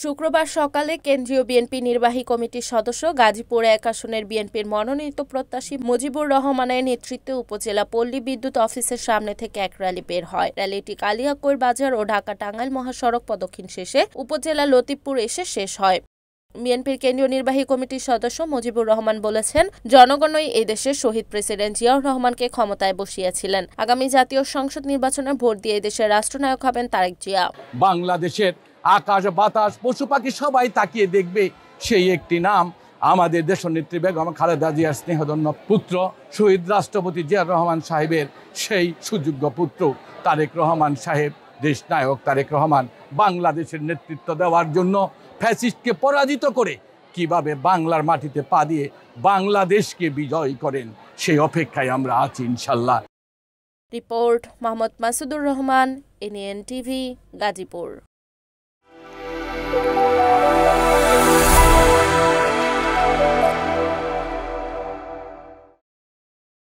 শুক্রবার সকালে কেন্দ্রীয় বিএনপি নির্বাহী কমিটির সদস্য গাজীপুর ১ আসনের বিএনপির মনোনীত প্রত্যাশী মুজিবুর রহমানের নেতৃত্বে উপজেলা পল্লী বিদ্যুৎ অফিসের সামনে থেকে এক র্যালি বের হয়। র্যালিটি কালিয়াকৈর বাজার ও ঢাকা-টাঙ্গাইল মহাসড়ক প্রদক্ষিণ শেষে উপজেলা লতিফপুর এসে শেষ হয়। বিএনপির কেন্দ্রীয় নির্বাহী কমিটির সদস্য মুজিবুর রহমান বলেছেন, জনগণই এই দেশের শহীদ প্রেসিডেন্ট জিয়াউর রহমানকে ক্ষমতায় বসিয়েছিলেন। আগামী জাতীয় সংসদ নির্বাচনে ভোট দিয়ে দেশের রাষ্ট্রনায়ক হবেন তারেক জিয়া। বাংলাদেশের আকাশ বাতাস পশু পাখি সবাই তাকিয়ে দেখবে সেই একটি নাম, আমাদের দেশনেত্রী বেগম খালেদা জিয়ার স্নেহধন্য পুত্র শহীদ রাষ্ট্রপতি জিয়াউর রহমান সাহেবের সেই সুযোগ্য পুত্র তারেক রহমান সাহেব, দেশনায়ক তারেক রহমান বাংলাদেশের নেতৃত্ব দেওয়ার জন্য ফ্যাসিস্টকে পরাজিত করে কিভাবে বাংলার মাটিতে পা দিয়ে বাংলাদেশকে বিজয় করেন সেই অপেক্ষায় আমরা আছি ইনশাল্লাহ। Report Mohammad Masudur Rahman, NN TV, Gazipur.